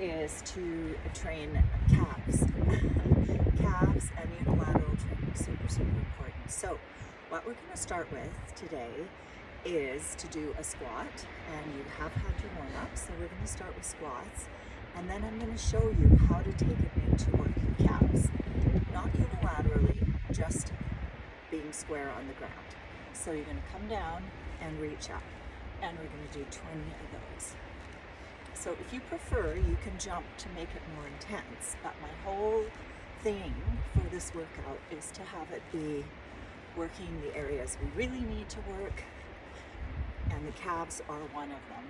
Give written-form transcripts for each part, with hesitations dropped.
is to train calves. Calves and unilateral training, super, super important. So what we're going to start with today is to do a squat, and you have had your warm-up, so we're going to start with squats, and then I'm going to show you how to take it into work your calves, not unilaterally, just being square on the ground. So you're going to come down and reach up, and we're going to do 20 of those. So if you prefer, you can jump to make it more intense, but my whole thing for this workout is to have it be working the areas we really need to work, and the calves are one of them.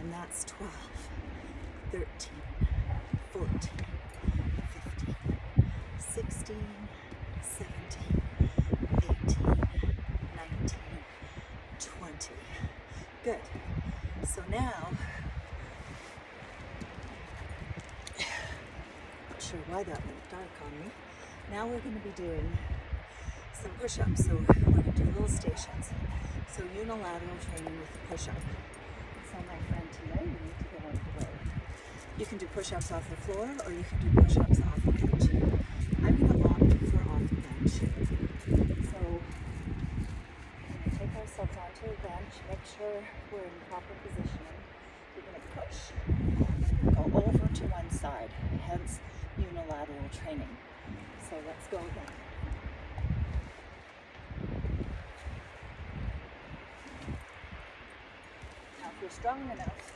And that's 12, 13, 14, 15, 16, 17, 18, 19, 20. Good. So now, not sure why that went dark on me. Now we're going to be doing some push-ups. So we're going to do little stations. So unilateral training with the push-up. So my friend today, you need to get out of the way. You can do push-ups off the floor, or you can do push-ups off the bench. I'm going to opt for off the bench. So we're going to take ourselves onto a bench, make sure we're in proper positioning. We're going to push and go over to one side, hence unilateral training. So let's go again. Now if you're strong enough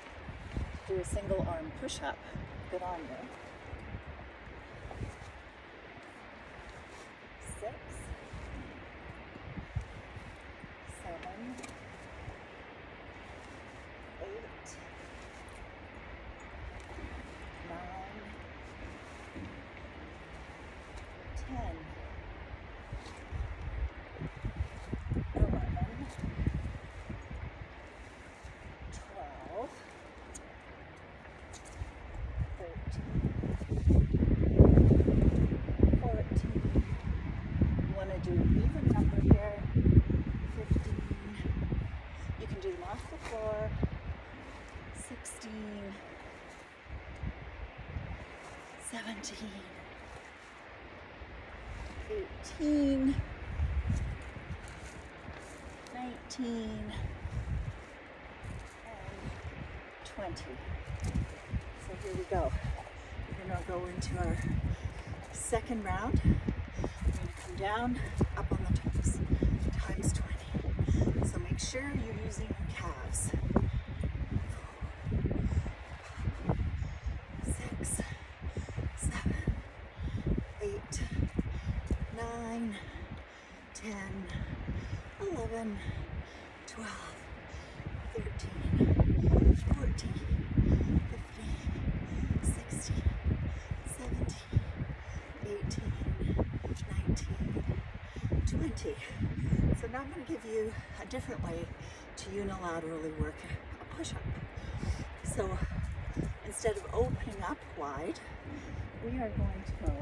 to do a single arm push-up, good on you. 6, 7, 8, 9, 10, 11, 12, 13, 14. You want to do an even number here. 15. You can do them off the floor. 16, 17, 18, 19, and 20. So here we go. We're going to go into our second round. We're going to come down, up on the toes, times 20. So make sure you're using your calves. 6, 7, 8, 9, 10, 11, 12, 13, 14, 15, 16, 17, 18, 19, 20. So now I'm going to give you a different way to unilaterally work a push-up. So instead of opening up wide, we are going to go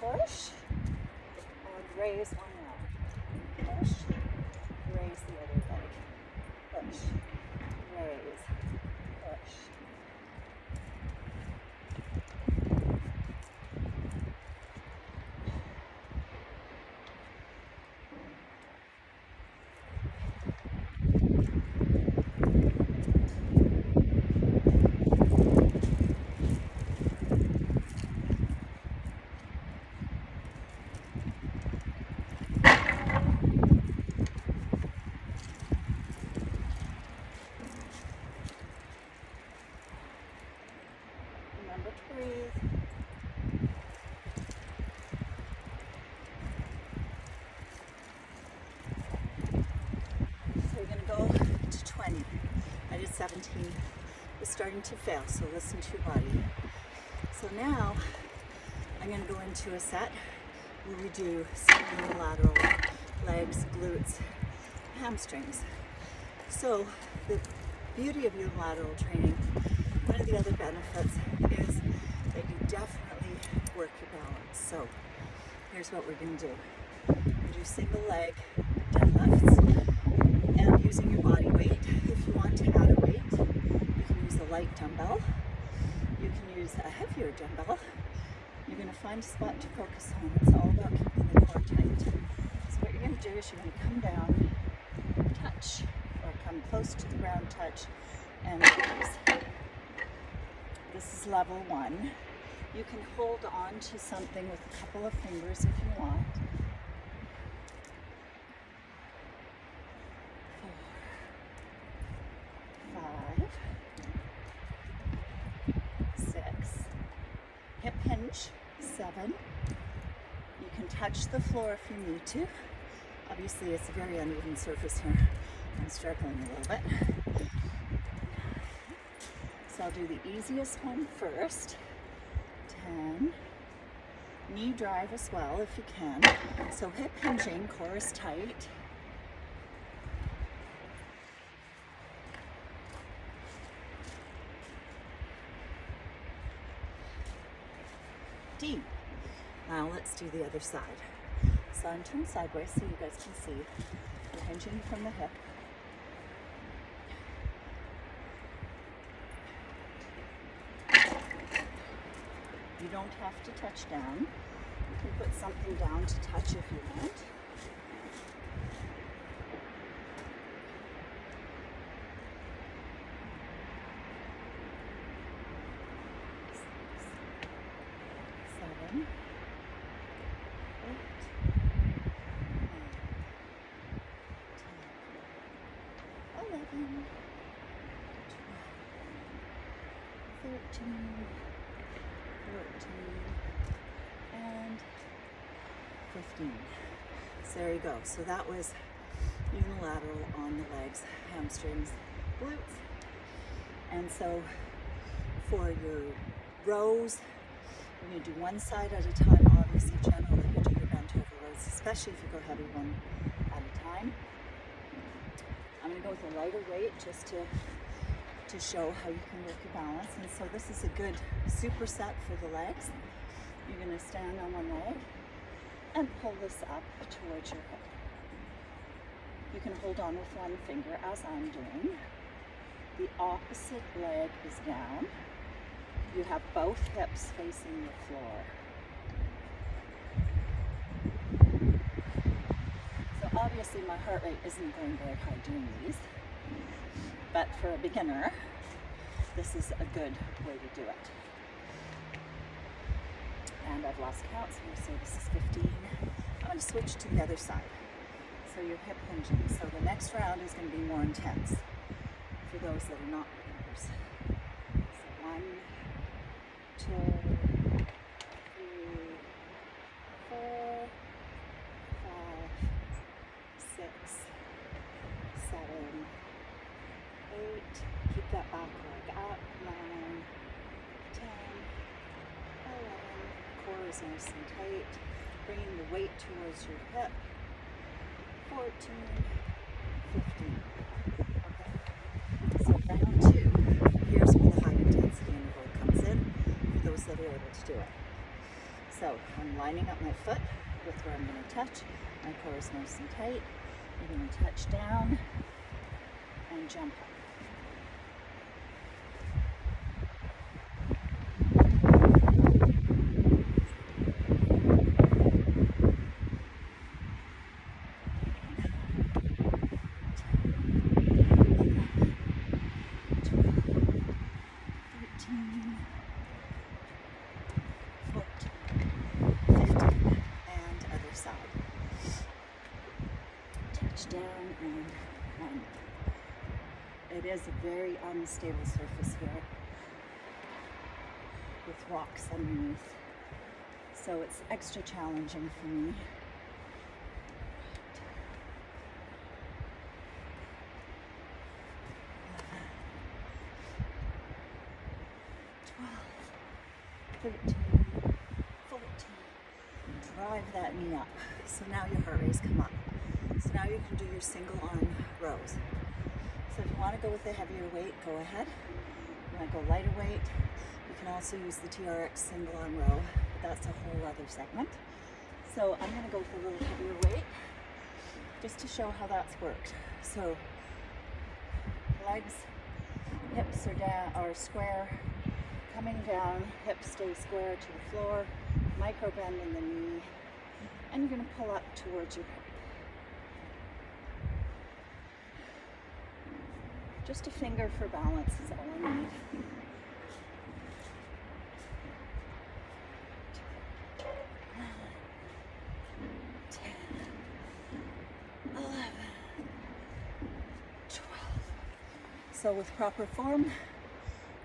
push and raise one leg. Push, raise the other leg. Push, raise, push. Remember to breathe. So we're going to go to 20. I did 17. It's starting to fail, so listen to your body. So now I'm going to go into a set where we do some unilateral legs, glutes, hamstrings. So the beauty of unilateral training, one of the other benefits is that you definitely work your balance. So here's what we're going to do. We do single leg deadlifts and using your body weight. If you want to add a weight, you can use a light dumbbell. You can use a heavier dumbbell. You're going to find a spot to focus on. It's all about keeping the core tight. So what you're going to do is you're going to come down, touch, or come close to the ground, touch, and release. This is level 1. You can hold on to something with a couple of fingers if you want. 4, 5, 6. Hip hinge, 7. You can touch the floor if you need to. Obviously, it's a very uneven surface here. I'm struggling a little bit. So I'll do the easiest one first. 10. Knee drive as well if you can. So hip hinging, core is tight. D. Now let's do the other side. So I'm turned sideways so you guys can see. We're hinging from the hip. You don't have to touch down. You can put something down to touch if you want. Seven, 8, 9, 10, 11, 12, 13, 14, and 15. So there you go. So that was unilateral on the legs, hamstrings, glutes. And so for your rows, you're going to do one side at a time. Obviously, generally you do your bent over rows, especially if you go heavy one at a time. I'm going to go with a lighter weight just to show how you can work your balance. And so this is a good superset for the legs. You're going to stand on one leg and pull this up towards your hip. You can hold on with one finger as I'm doing. The opposite leg is down. You have both hips facing the floor. So obviously my heart rate isn't going very high doing these. But for a beginner, this is a good way to do it. And I've lost count, so I'm going to say this is 15. I'm going to switch to the other side. So you're hip hinging. So the next round is going to be more intense for those that are not beginners. So 1, 2, 3, 4, 5, 6, 7, 8, keep that back leg up, 9, 10, 11, core is nice and tight, bringing the weight towards your hip, 14, 15. Okay, so round 2, here's where the high intensity interval comes in, for those that are able to do it. So I'm lining up my foot with where I'm going to touch, my core is nice and tight, I'm going to touch down and jump up. Down and one. It is a very unstable surface here with rocks underneath, so it's extra challenging for me. 12, 13, 14. Drive that knee up. So now your heart rate's come up. So now you can do your single arm rows. So if you want to go with a heavier weight, go ahead. If you want to go lighter weight, you can also use the TRX single arm row. But that's a whole other segment. So I'm going to go with a little heavier weight. just to show how that's worked. So legs, hips are down or square, coming down, hips stay square to the floor, micro bend in the knee, and you're going to pull up towards your hip. Just a finger for balance is all I need. 10, 11, 12. So with proper form,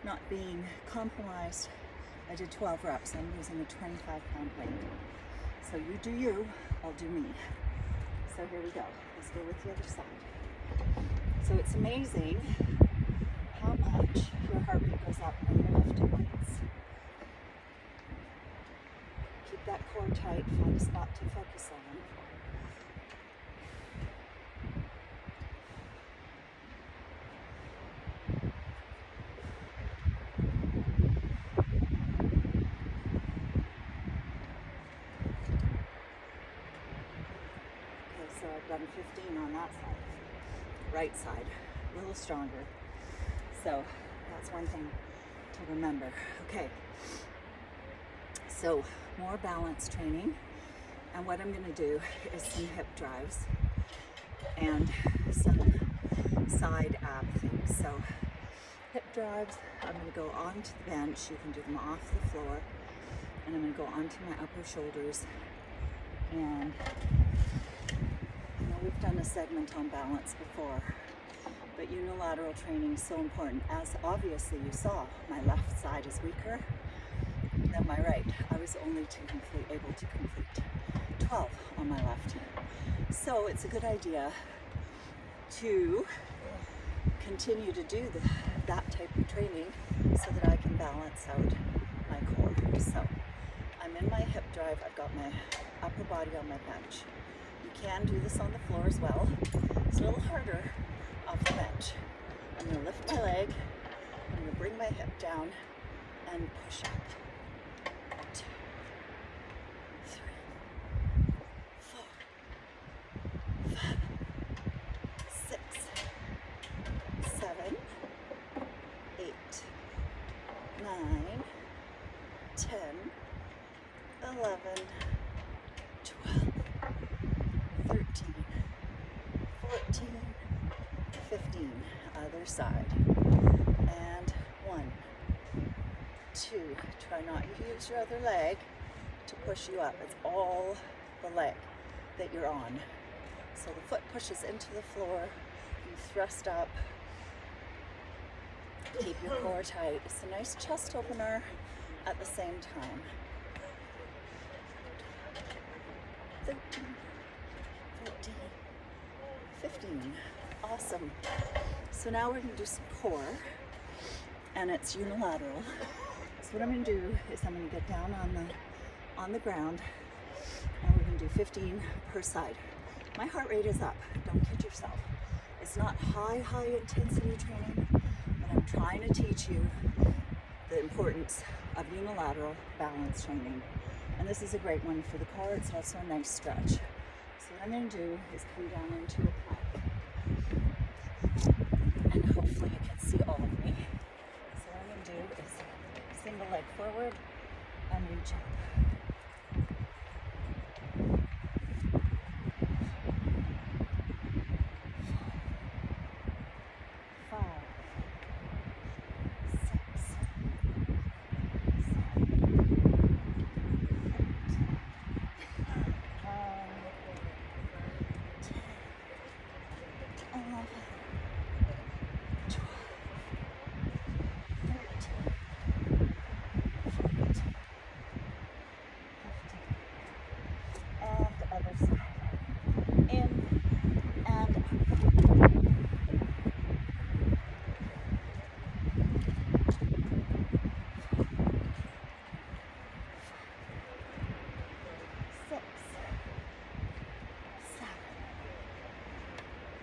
not being compromised, I did 12 reps. I'm using a 25-pound weight. So you do you, I'll do me. So here we go. Let's go with the other side. So it's amazing how much your heart rate goes up when you're lifting weights. Keep that core tight, find a spot to focus on. So I've done 15 on that side, right side, a little stronger. So that's one thing to remember. Okay, so more balance training. And what I'm gonna do is some hip drives and some side ab things. So hip drives, I'm gonna go onto the bench. You can do them off the floor. And I'm gonna go onto my upper shoulders. And we've done a segment on balance before, but unilateral training is so important. As obviously you saw, my left side is weaker than my right. I was only able to complete 12 on my left. So it's a good idea to continue to do that type of training so that I can balance out my core. So I'm in my hip drive, I've got my upper body on my bench. You can do this on the floor as well. It's a little harder off the bench. I'm going to lift my leg, I'm going to bring my hip down and push up. 2, 3, 4, 5, 6, 7, 8, 9, 10, 11, 12, 13, 14, 15, other side, and 1, 2, try not to use your other leg to push you up, it's all the leg that you're on. So the foot pushes into the floor, you thrust up, keep your core tight. It's a nice chest opener at the same time. 13, 14, 15. Awesome. So now we're going to do some core, and it's unilateral. So what I'm going to do is I'm going to get down on the ground, and we're going to do 15 per side. My heart rate is up. Don't kid yourself. It's not high intensity training, but I'm trying to teach you the importance of unilateral balance training. And this is a great one for the core. It's also a nice stretch. So what I'm going to do is come down into a plank. And hopefully you can see all of me. So what I'm going to do is single leg forward and reach up. 5, 6,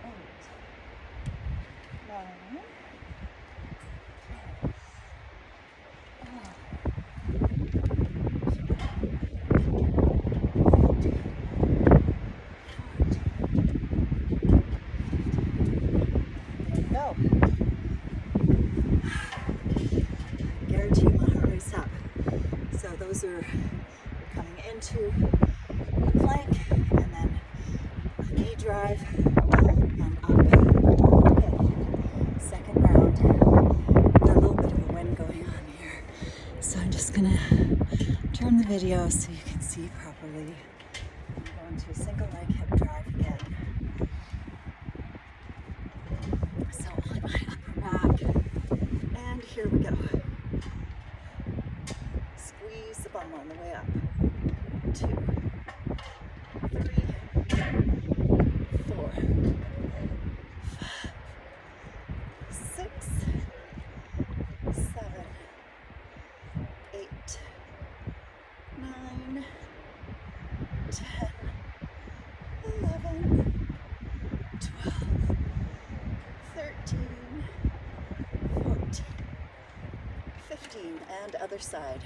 9, So we're coming into the plank and then a knee drive and up. Okay, second round. Got a little bit of a wind going on here. So I'm just gonna turn the video so you can see properly. I'm going to a single leg hip drive again. So on my upper back, and here we go. Squeeze the bum on the way up. 2, 3, 4, 5, 6, 7, 8, 9, 10, 11, 12, 13, 14, 15, and other side.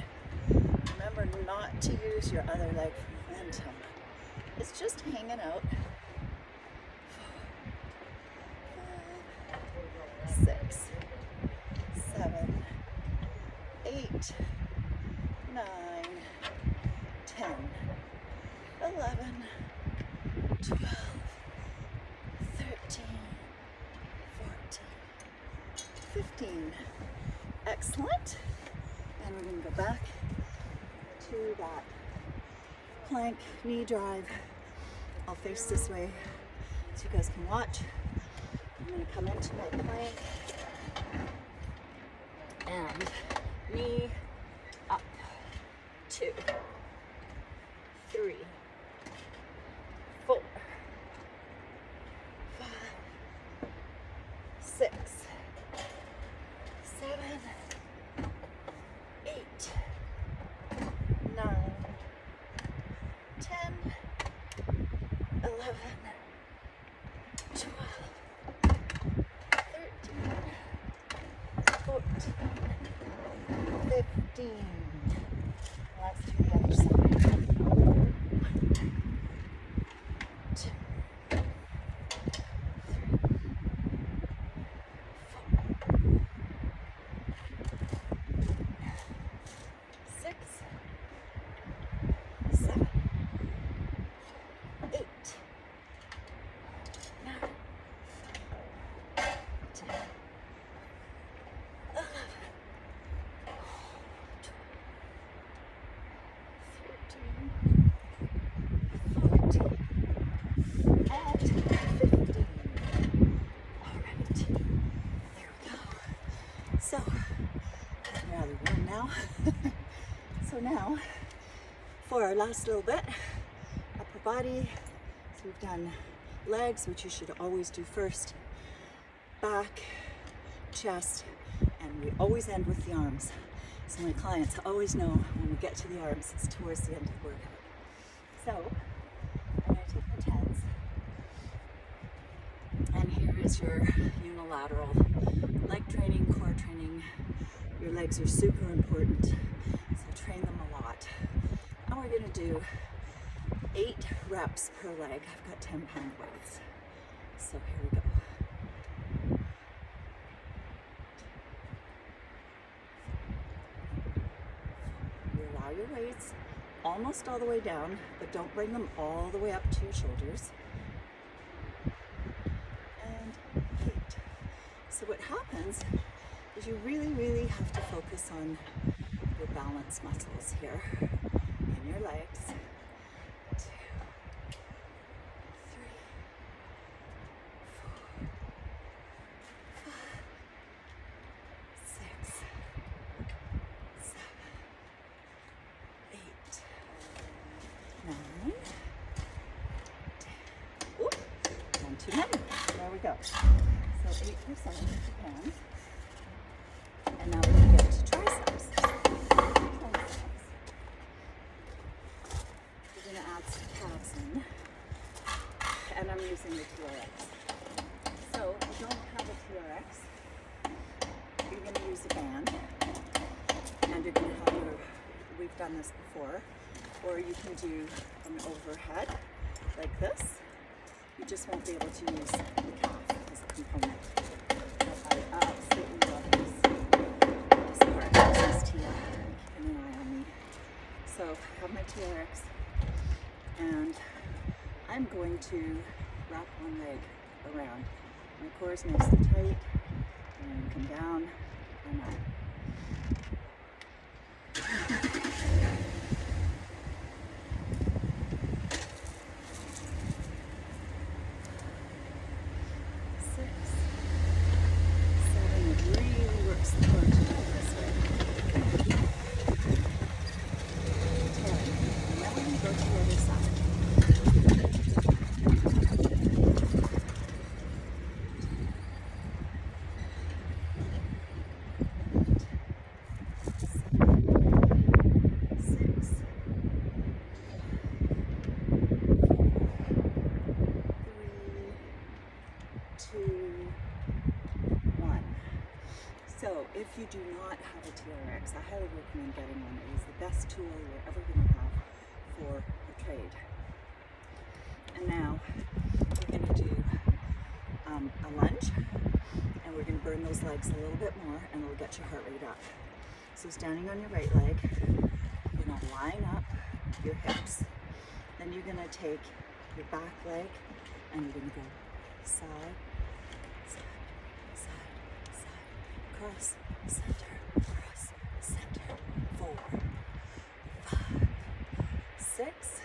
Remember not to use your other leg for momentum. It's just hanging out. 4, 5, 6, 7, 8, 9, 10, 11, 12, 13, 14, 15. Excellent. And we're going to go back to that plank knee drive. I'll face this way so you guys can watch. I'm going to come into my plank and knee up. 2, 3, 4, 5, 6, 7, 8, 9, 10, 11, 12, 13, 14, 15. Let's do the other side. 1, 2, 3, 4, 6, 7, 8, 9, 10, 11, 13, 14, and 15. All right, there we go. So, I'm rather warm now. So now, for our last little bit, upper body. So we've done legs, which you should always do first, back, chest, and we always end with the arms. So my clients always know when we get to the arms, it's towards the end of the workout. So I'm going to take my tens, and here is your unilateral leg training, core training. Your legs are super important, so train them a lot. And we're going to do 8 reps per leg. I've got 10-pound weights. So here we go. You allow your weights almost all the way down, but don't bring them all the way up to your shoulders. And 8. So what happens is you really have to focus on your balance muscles here in your legs. 2, 3, 4, 5, 6, 7, 8, 9, 10. Oop, one too many. There we go. So 8% if you can. And now we're going to get to triceps. We're going to add some calves in. And I'm using the TRX. So if you don't have a TRX, you're going to use a band. And you're going to have your, we've done this before, or you can do an overhead like this. You just won't be able to use the calf as a component. But I absolutely love this part of this TRX. Keeping an eye on me. I have my TRX and I'm going to wrap one leg around. My core is nice and tight, and come down and up. 6, 7, it really works the core to do it this way. 10, and now we're going to go to the other side. 2, 1. So if you do not have a TRX, I highly recommend getting one. It is the best tool you're ever going to have for a trade. And now we're going to do a lunge, and we're going to burn those legs a little bit more, and it'll get your heart rate up. So standing on your right leg, you're going to line up your hips. Then you're going to take your back leg and you're going to go side, side, side, side, cross, center, 4, 5, 6,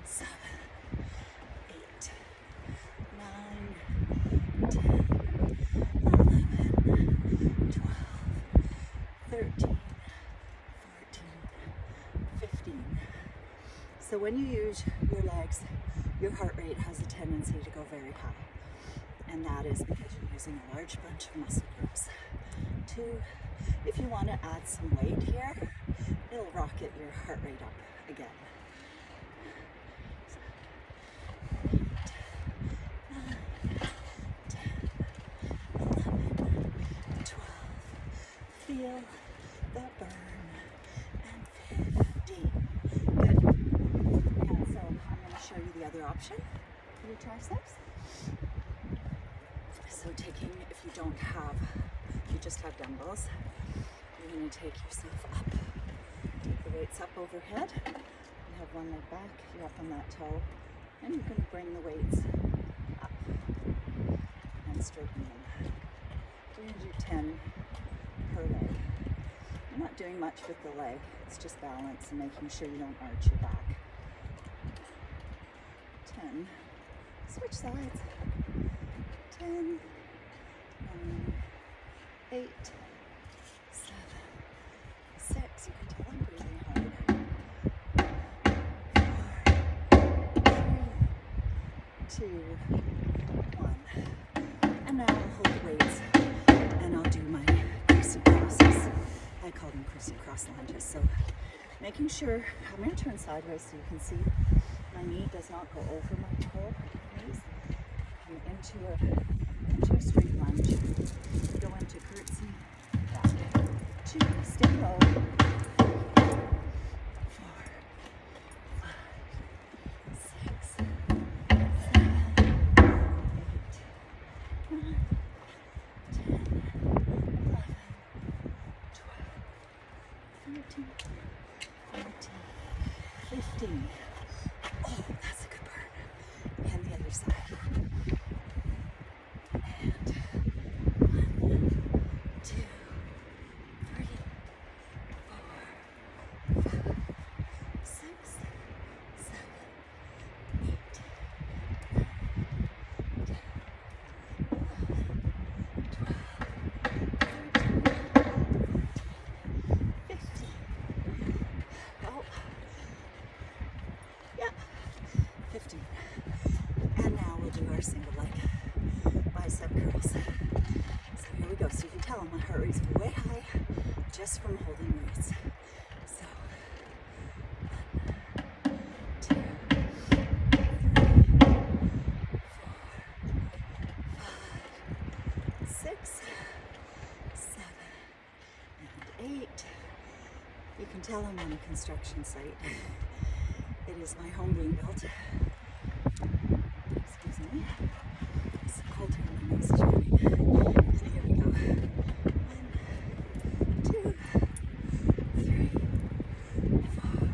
7, 8, 9, 10, 11, 12, 13, 14, 15. So when you use your legs, your heart rate has a tendency to go very high. And that is because you're using a large bunch of muscle groups. 2, if you want to add some weight here, it'll rocket your heart rate up again. 8, 9, 10, 11, 12. Feel the burn. And 15. Good. And so I'm going to show you the other option for your triceps. So taking, if you don't have, you just have dumbbells, you're going to take yourself up. Take the weights up overhead. You have one leg back, you're up on that toe, and you're going to bring the weights up and straighten them. We're going to do 10 per leg. You're not doing much with the leg, it's just balance and making sure you don't arch your back. 10. Switch sides. 10, 9, 8, 7, 6. You can tell I'm breathing hard. 4, 3, 2, 1. And now I'll hold the weights and I'll do my crisscrosses. I call them crisscross lunges. So making sure, I'm going to turn sideways so you can see my knee does not go over my toe. Knees. Into a straight lunge, go into curtsy, back, 2, stay low, 4, 5, 6, 7, 8, 9, 10, 11, 12, 13, 14, 15. Oh, that's a good burn. And the other side. And now we'll do our single leg bicep curls. So here we go. So you can tell my heart rate's way high just from holding weights. So 1, 2, 3, 4, 5, 6, 7, and 8. You can tell I'm on a construction site. It is my home being built. Excuse me. It's cold here and my nose is running. And here we go. 1, 2, 3, 4,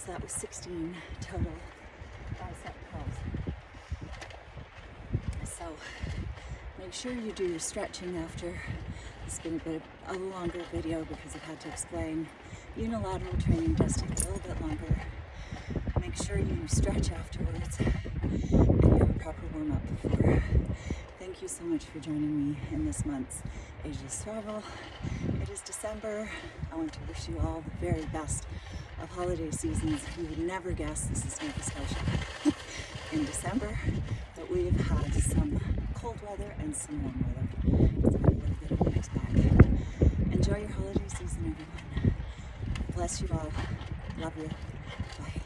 So that was 16 total bicep curls. So make sure you do your stretching after. It's been a bit of a longer video because I've had to explain. Unilateral training does take a little bit longer. Make sure you stretch afterwards and you have a proper warm-up before. Thank you so much for joining me in this month's AgelessThrival. It is December. I want to wish you all the very best of holiday seasons. You would never guess, this is Nova Scotia, in December, that we have had some cold weather and some warm weather. It's been a little bit of a mixed bag. Enjoy your holiday season, everyone. Bless you all. Love you. Bye.